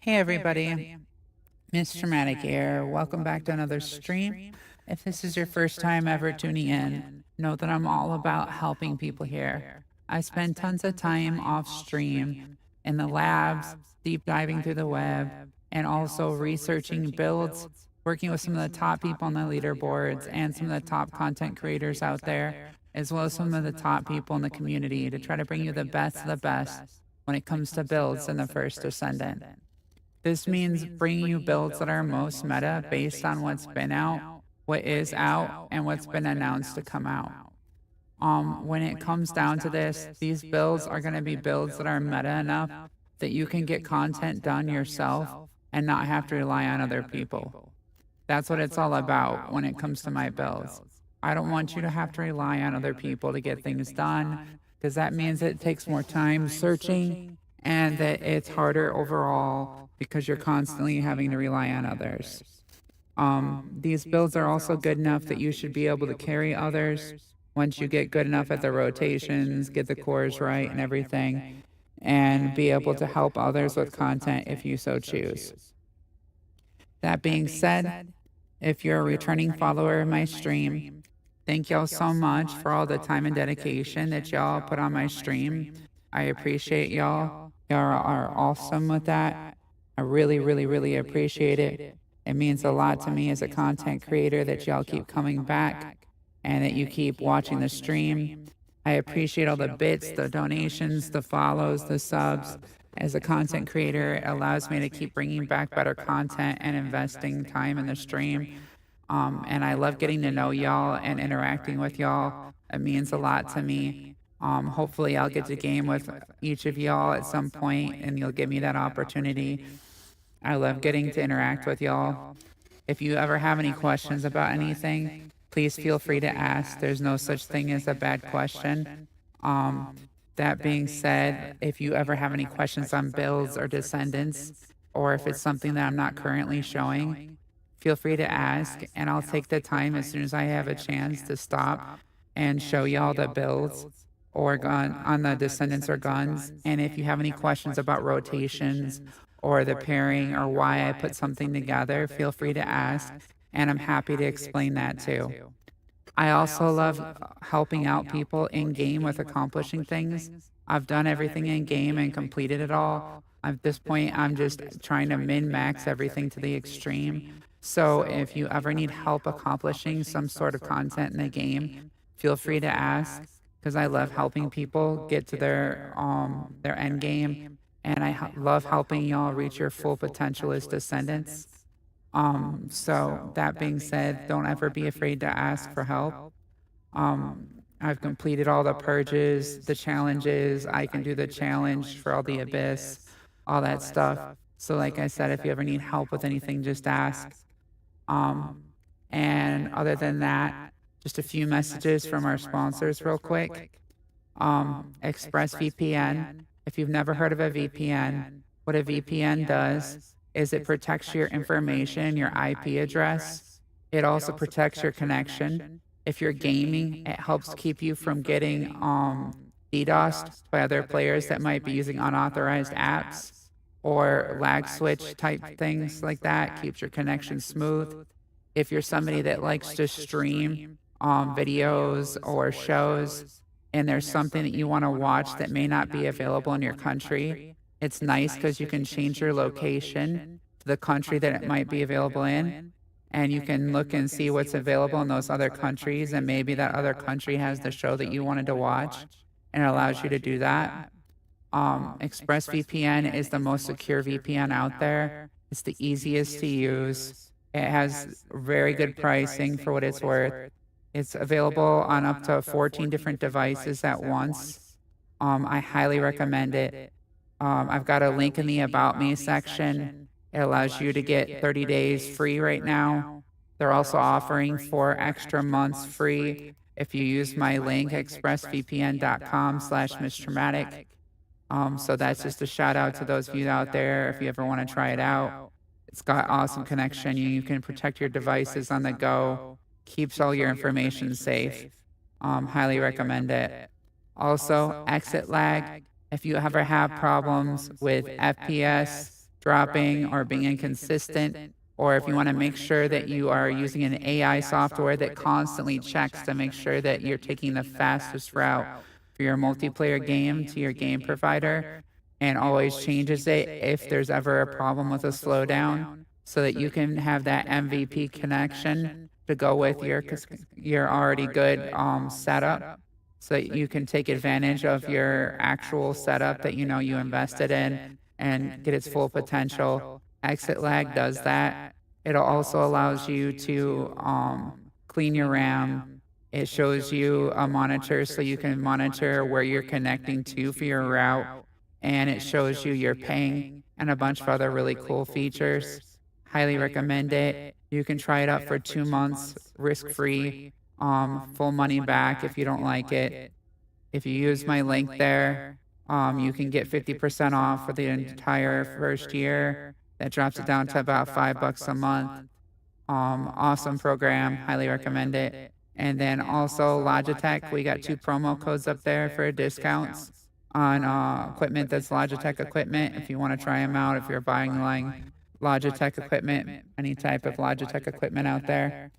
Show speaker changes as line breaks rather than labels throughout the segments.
Hey everybody, MsTRAUMATIC here. Welcome back to another stream. If this is your first time ever tuning in, know that I'm all about helping people here. I spend tons of time off stream in the labs, deep diving through the web, and also researching builds, working with some of the top people on the leaderboards and some of the top content creators out there, as well as some of the top people in the community to try to bring you the best of the best when it comes to builds in the First Ascendant. This means bringing you builds that are most meta based on what's been out, what is out, and what's been announced to come out. When it comes down to this, these builds are going to be builds that are meta enough that you can get content done yourself and not have to rely on other people. That's what it's all about when it comes to my builds. I don't want you to have to rely on other people to get things done, because that means it takes more time searching and that it's harder overall because you're constantly having to rely on others. These builds are also good enough that you should be able to carry others once you get good enough at the rotations, get the cores right and everything, and be able to help others with content if you so choose. That being said, if you're a returning follower of my stream, thank y'all so much for all the time and dedication that y'all put on my stream. I appreciate y'all. Y'all are awesome with that. I really, really, really appreciate it. It means a lot to me as a content creator that y'all keep coming back and that you keep watching the stream. I appreciate all the bits, the donations, the follows, the subs. As a content creator, it allows me to keep bringing back better content and investing time in the stream. And I love getting to know y'all and interacting with y'all. It means a lot to me. Hopefully I'll get to game with each of y'all at some point and you'll give me that opportunity. I love getting to interact with y'all. If you ever have any questions about anything, please feel free to ask. There's no such thing as a bad question. That being said, if you ever have any questions on builds or descendants, or if it's something that I'm not currently showing, feel free to ask, and I'll take the time as soon as I have a chance to stop and show y'all the builds or gun on the descendants or guns. And if you have any questions about rotations or the pairing or why I put something together, feel free to ask, and I'm happy to explain that too. I also love helping out people in game with accomplishing things. I've done everything in game and completed it all. At this point, I'm just trying to min-max everything to the extreme. So if you ever need help accomplishing some sort of content in the game, feel free to ask, because I love helping people get to their end game, and I love helping y'all reach your full potential as descendants. So that being said, don't ever be afraid to ask for help. I've completed all the purges, the challenges. I can do the challenge for all the abyss, all that stuff. So like I said, if you ever need help with anything, just ask. And other than that, just a few messages from our sponsors real quick. ExpressVPN. If you've never heard of a VPN, what a VPN does is it protects your information, your IP address. It also protects your connection. If you're gaming, it helps keep you from getting DDoSed by other players that might be using unauthorized apps or lag switch type things like that. Keeps your connection smooth. If you're somebody that likes to stream videos or shows, and there's something that you want to watch that may not be available in your country, it's nice because you can change your location to the country that it might be available in, and you can look and see what's available in those other countries, and maybe that other country has the show that you wanted to watch, and it allows you to do that. ExpressVPN is the most secure VPN out there. It's the easiest to use. It has very good pricing for what it's worth. It's available on up to 14 different devices at once. I highly recommend it. I've got a link in the About Me section. It allows you to get 30 days free right now. They're also offering 4 extra months free if you use my link, expressvpn.com/MsTRAUMATIC. So that's just a shout out to those of you out there if you ever want to try it out. It's got awesome connection. You can protect your devices on the go. Keeps all your information safe. Highly recommend it. Also, exit lag. If you ever have problems with FPS, dropping or being inconsistent, or if you want to make sure that you are using an AI software that constantly checks to make sure that you're taking the fastest route for your multiplayer game to your game provider and always changes it if there's ever a problem with a slowdown so that you can have that MVP connection to go with your already good setup so that you can take advantage of your actual setup that you know you invested in and get its full potential. Exit lag does that. It also allows you to clean your RAM. It shows you a monitor so you can monitor where you're connecting to for your route. And it shows you your ping and a bunch of other really cool features. Highly recommend it. You can try it out for 2 months, risk-free, full money back if you don't like it. If you use my link there, you can get 50% off for the entire first year. That drops it down to about $5 a month. Awesome program. Highly recommend it. And then also Logitech, we got 2 promo codes up there for discounts on equipment that's Logitech equipment. If you want to try them out, if you're buying like Logitech equipment, any type of Logitech equipment out there,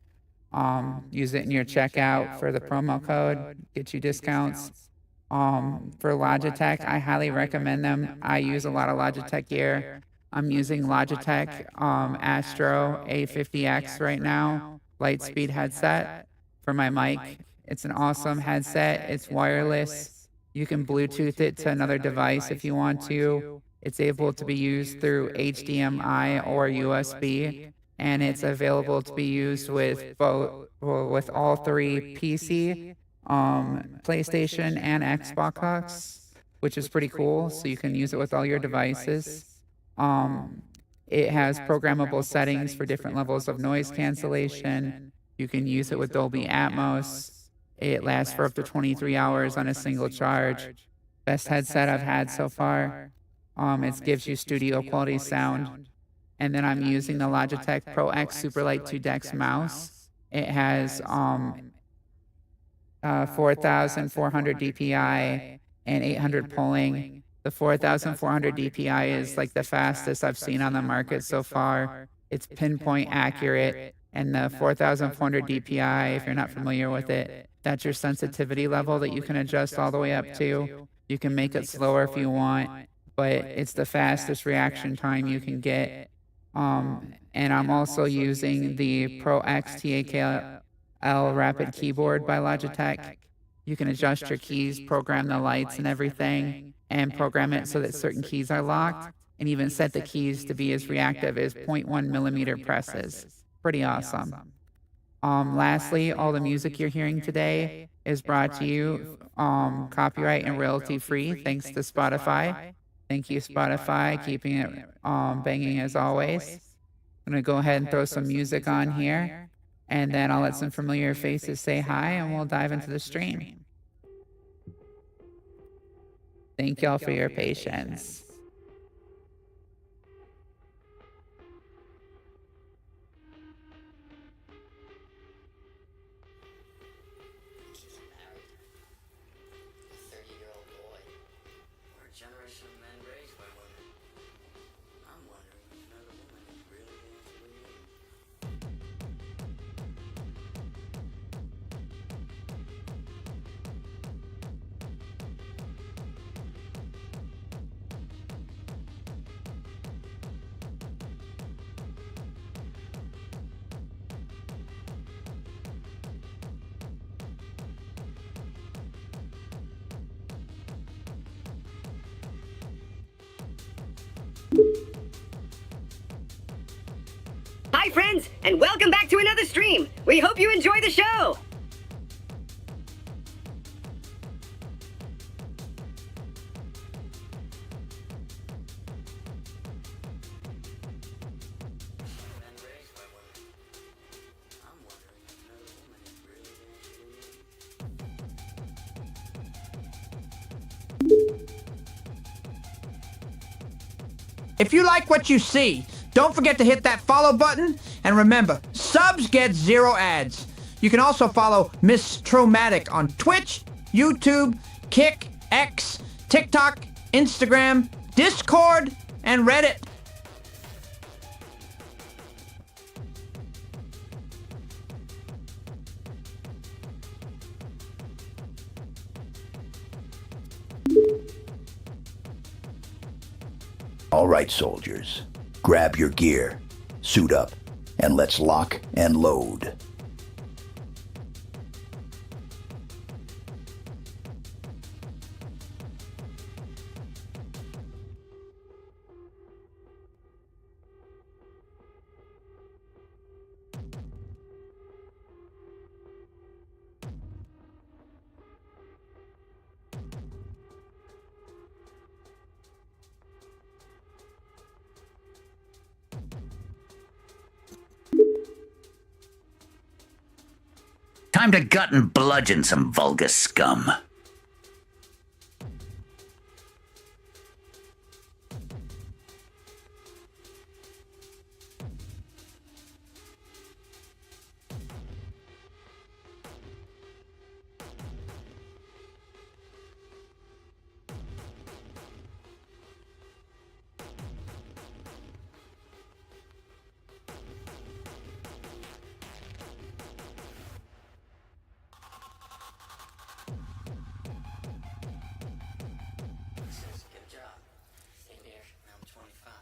use it in your checkout for the promo code, get you discounts. For Logitech, I highly recommend them. I use a lot of Logitech gear. I'm using Logitech Astro A50X right now, Lightspeed headset for my mic. It's an awesome headset. It's wireless. You can Bluetooth it to another device if you want to. It's able to be used through HDMI or USB, and it's available to be used with with all 3 PC, PlayStation, and Xbox, which is pretty cool. So you can use it with all your devices. It has programmable settings for different levels of noise cancellation. You can use it with Dolby Atmos. It lasts for up to 23 hours on a single charge. Best headset I've had so far. It gives you studio quality sound. And then I'm using the Logitech Pro X Superlight 2DEX mouse. It has 4,400 DPI and 800 polling. The 4,400 DPI is like the fastest I've seen on the market so far. It's pinpoint accurate. And the 4,400 DPI, if you're not familiar with it, that's your sensitivity level that you can adjust all the way up to. You can make it slower if you want, but it's the fastest reaction time you can get. And I'm also using the Pro X TAKL Rapid Keyboard by Logitech. You can adjust your keys, program the lights and everything, and program it so that certain keys are locked, and even set the keys to be as reactive as 0.1 millimeter presses. Pretty awesome. Lastly, all the music you're hearing today is brought to you copyright and royalty free, thanks to Spotify. Thank you, Spotify, keeping it banging as always. I'm going to go ahead and throw some music on here, and then I'll let some familiar faces say hi, and we'll dive into the stream. Thank y'all for your patience.
Hi friends, and welcome back to another stream. We hope you enjoy the show.
If you like what you see, don't forget to hit that follow button, and remember, subs get 0 ads. You can also follow MsTRAUMATIC on Twitch, YouTube, Kick, X, TikTok, Instagram, Discord, and Reddit.
All right, soldiers. Grab your gear, suit up, and let's lock and load.
Time to gut and bludgeon some vulgar scum.
Good job. Same here. I'm 25.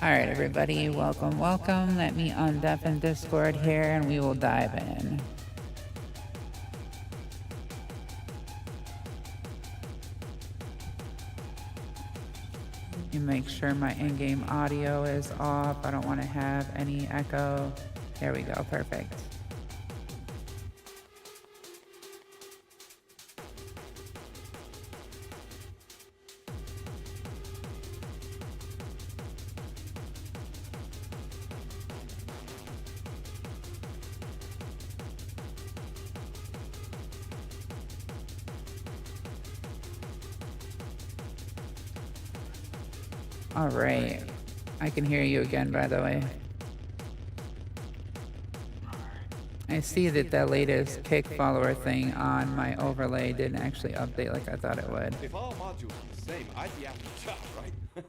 All right, everybody, welcome, welcome. Let me undeafen Discord here and we will dive in. You make sure my in-game audio is off. I don't want to have any echo. There we go, perfect. All right, I can hear you again, by the way. I see that the latest kick follower thing on my overlay didn't actually update like I thought it would.
If all modules were the same, I'd be out of a job, right?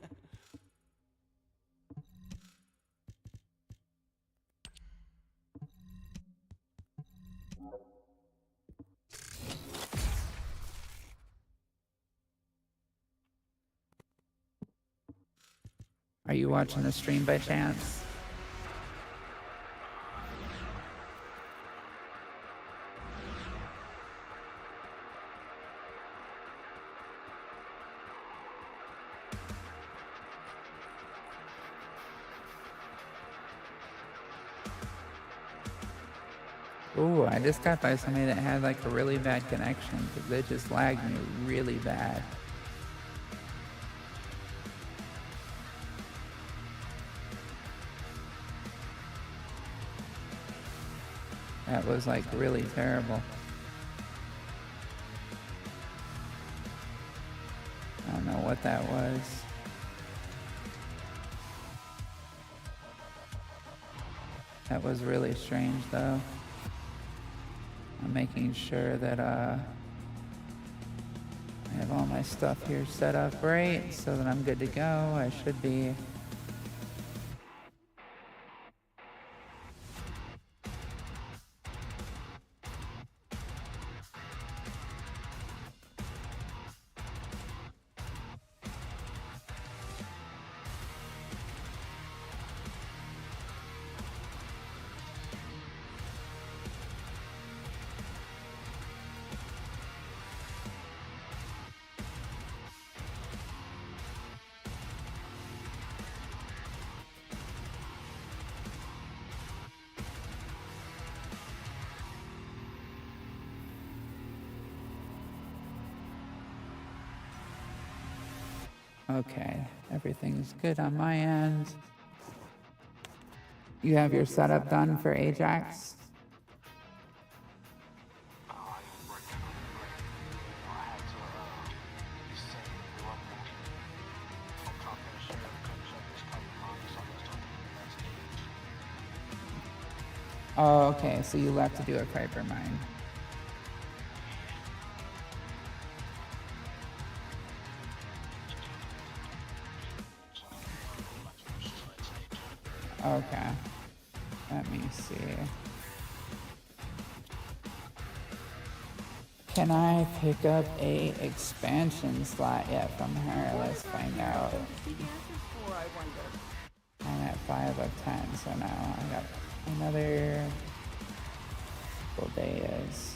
Are you watching the stream by chance? Ooh, I just got by somebody that had like a really bad connection because they just lagged me really bad. That was like really terrible. I don't know what that was. That was really strange though. I'm making sure that I have all my stuff here set up right so that I'm good to go. I should be. Okay, everything's good on my end. You have your setup done for Ajax? Oh, okay, so you left to do a Kuiper mine. Okay, let me see. Can I pick up a expansion slot yet from her? Let's find out. I'm at 5 of 10, so now I got another couple days.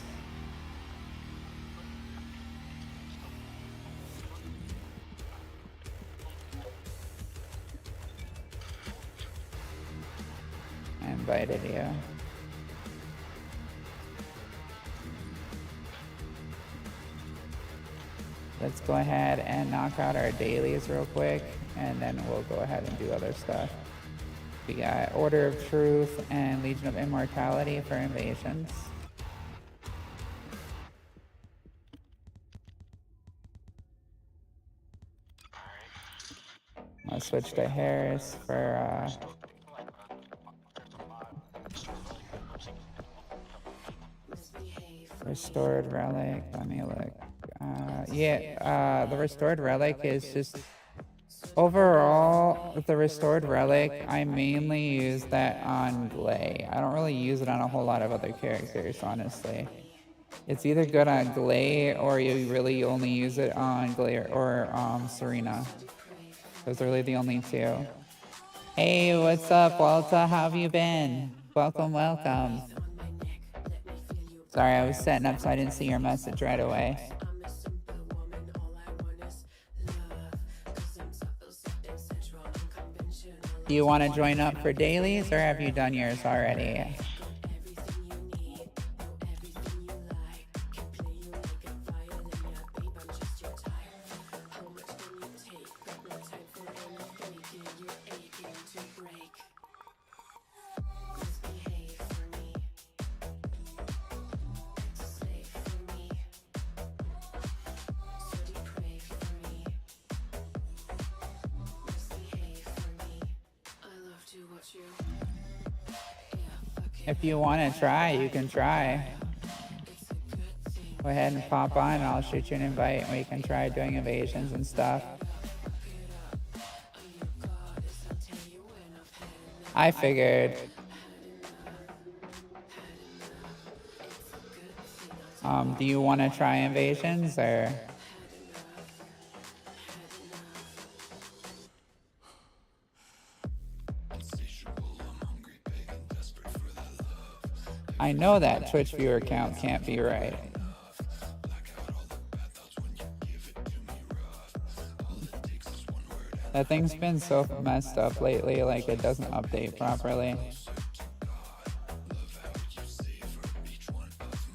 I invited you. Let's go ahead and knock out our dailies real quick, and then we'll go ahead and do other stuff. We got Order of Truth and Legion of Immortality for invasions. I'll switch to Harris for Restored Relic. Let me look. The Restored Relic is just overall with the Restored Relic. I mainly use that on Glay. I don't really use it on a whole lot of other characters, honestly. It's either good on Glay or you really only use it on Glay or Serena. Those are really the only two. Hey, what's up, Walter? How have you been? Welcome, welcome. Sorry, I was setting up so I didn't see your message right away. Do you want to join up for dailies or have you done yours already? If you want to try, you can try. Go ahead and pop on and I'll shoot you an invite and we can try doing invasions and stuff. I figured. Do you want to try invasions or? I know that Twitch viewer count can't be right. That thing's been so messed up lately, like it doesn't update properly.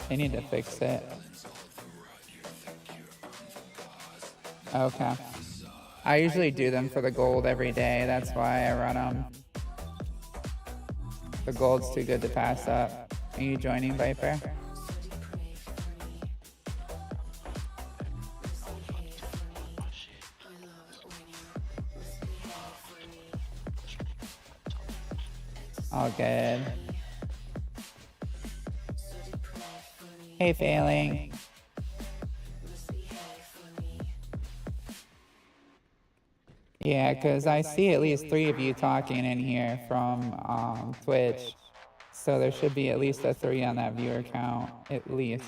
They need to fix it. Okay. I usually do them for the gold every day, that's why I run them. The gold's too good to pass up. Are you joining, Viper? All good. Hey, Failing. Yeah, because I see at least 3 of you talking in here from Twitch. So there should be at least a 3 on that viewer count, at least.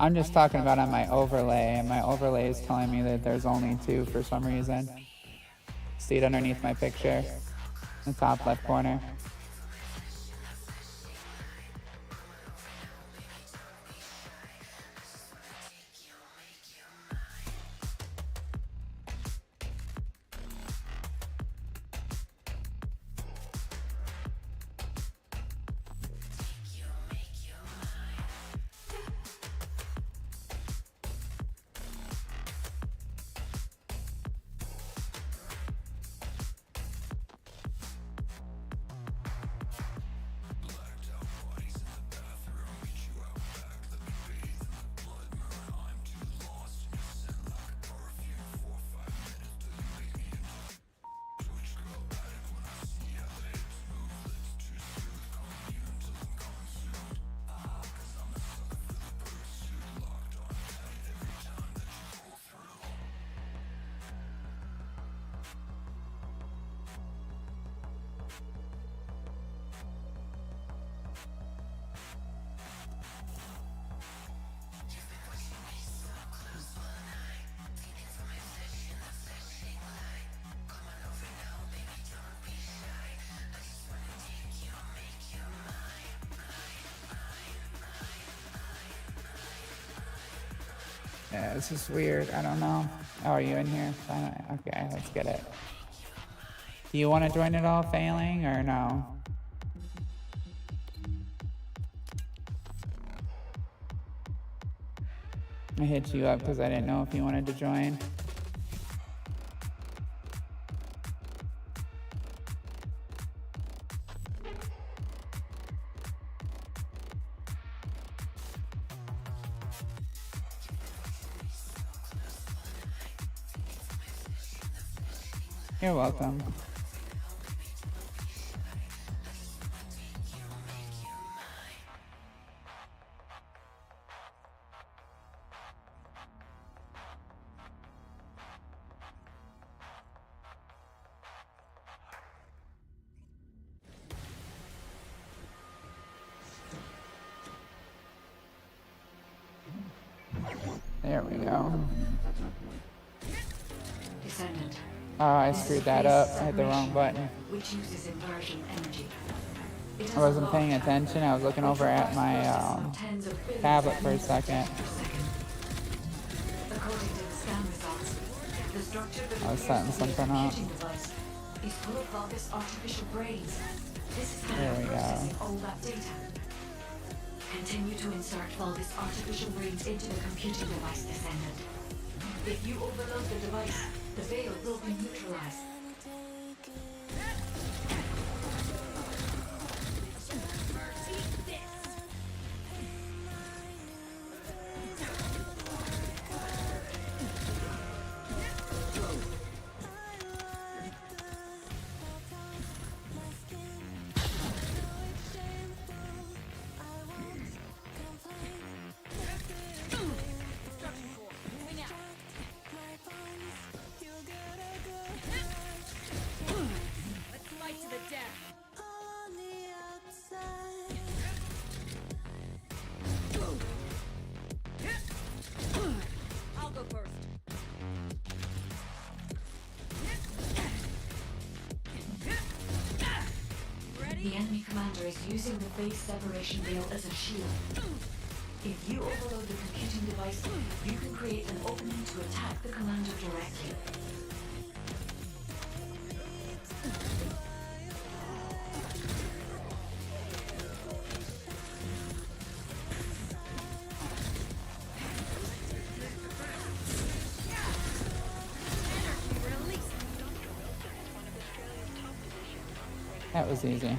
I'm just talking about on my overlay, and my overlay is telling me that there's only 2 for some reason. See it underneath my picture, in the top left corner. Yeah, this is weird. I don't know. Oh, are you in here? Okay, let's get it. Do you want to join it all failing or no? I hit you up because I didn't know if you wanted to join. You're welcome. There we go.
Descendant.
Oh, I screwed that up. I hit the wrong button.
Which uses inversion energy.
I wasn't paying attention. I was looking over at my tablet for a second.
According to the scan results, the structure that
I was setting something up.
is full of Vulgus artificial brains. This is how
There we
they're
go.
processing all that data. Continue to insert Vulgus artificial brains into the computing device, Descendant. If you overload the device, the veil will be neutralized. The enemy commander is using the base separation veil as a shield. If you overload the computing device, you can create an opening to attack the commander directly.
That was easy.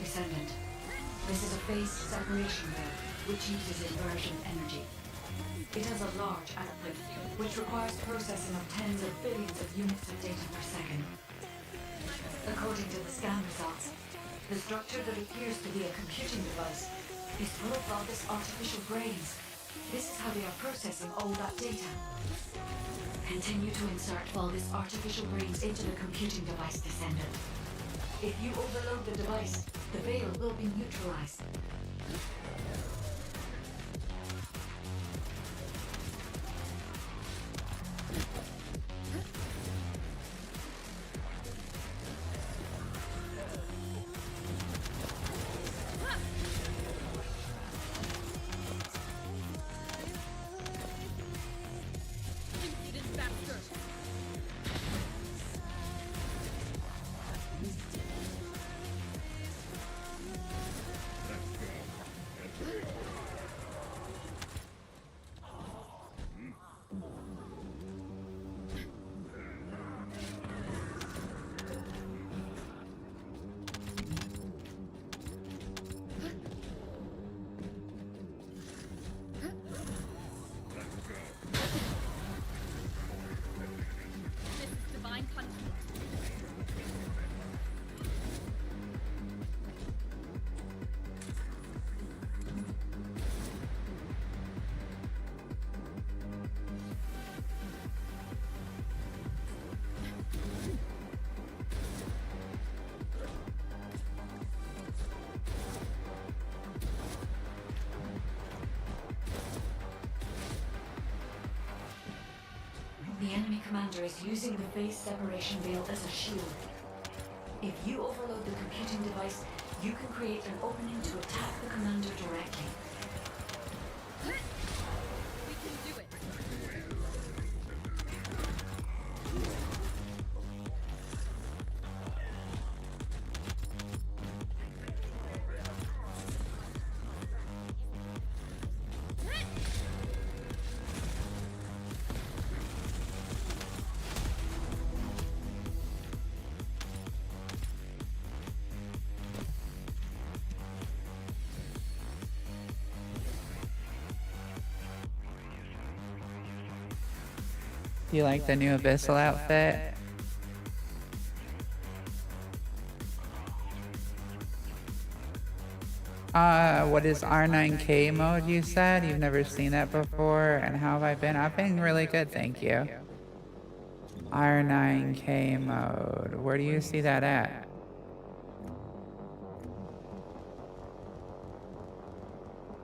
Descendant. This is a phase separation veil, which uses inversion energy. It has a large output, which requires processing of tens of billions of units of data per second. According to the scan results, the structure that appears to be a computing device is full of Vulgus artificial brains. This is how they are processing all that data. Continue to insert Vulgus artificial brains into the computing device, Descendant. If you overload the device, the veil will be neutralized. the enemy commander is using the phase separation veil as a shield. If you overload the computing device, you can create an opening to attack the commander directly.
We can do it.
Do you like the new Abyssal outfit? What is R9K mode you said? You've never seen that before, and how have I been? I've been really good, thank you. R9K mode, where do you see that at?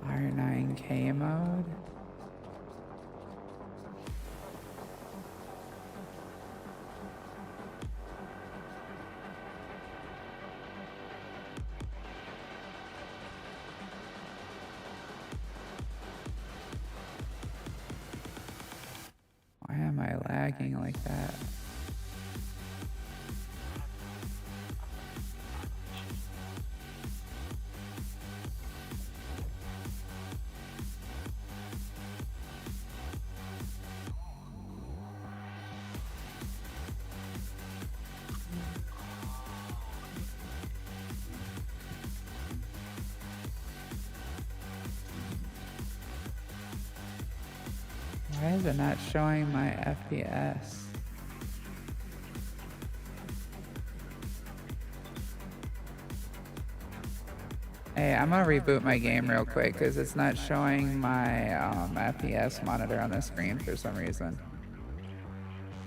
R9K mode? Why am I lagging like that? Why is it not showing my FPS? Hey, I'm gonna reboot my game real quick because it's not showing my FPS monitor on the screen for some reason.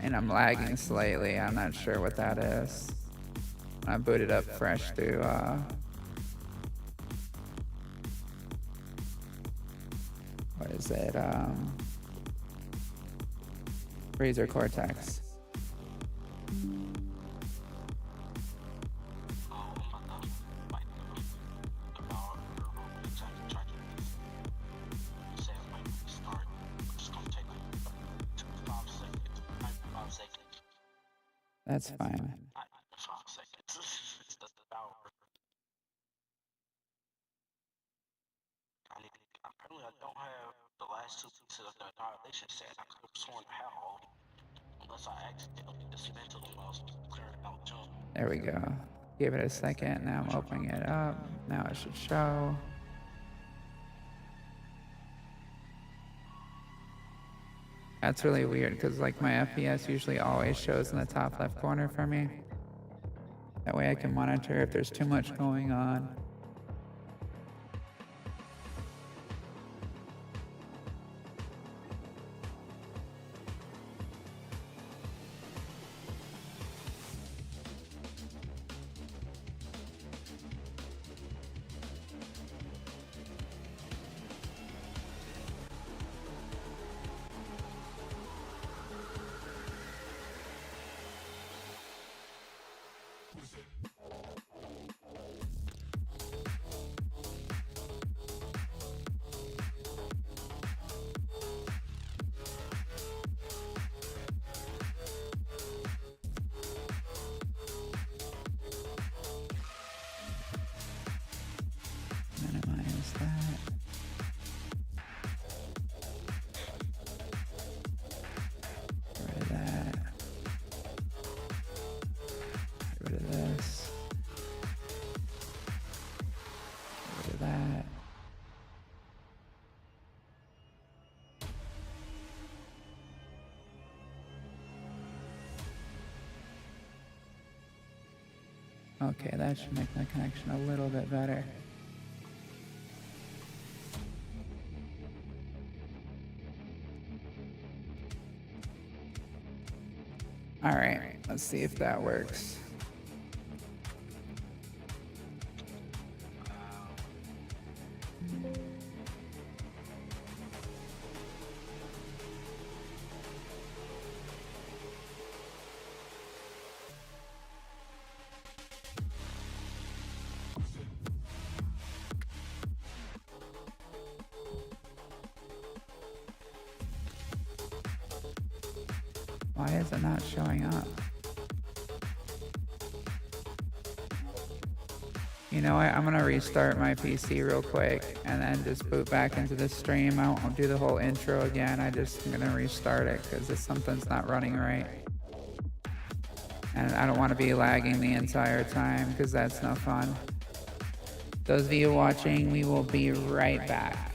And I'm lagging slightly. I'm not sure what that is. I booted up fresh to what is it? Razer Cortex. That's fine.
Apparently, I don't have the last two pieces of the annihilation set. I could have sworn I had all, unless I accidentally dismantled them while I was clearing out junk.
There we go. Give it a second. Now I'm opening it up. Now it should show. That's really weird because like my FPS usually always shows in the top left corner for me. That way I can monitor if there's too much going on. Minimize that. Get rid of that. Get rid of this. Get rid of that. Okay, that should make the connection a little bit better. All right, let's see if that works. Why is it not showing up? You know what? I'm gonna restart my PC real quick and then just boot back into the stream. I won't do the whole intro again. I'm gonna restart it because something's not running right. And I don't want to be lagging the entire time because that's no fun. Those of you watching, we will be right back.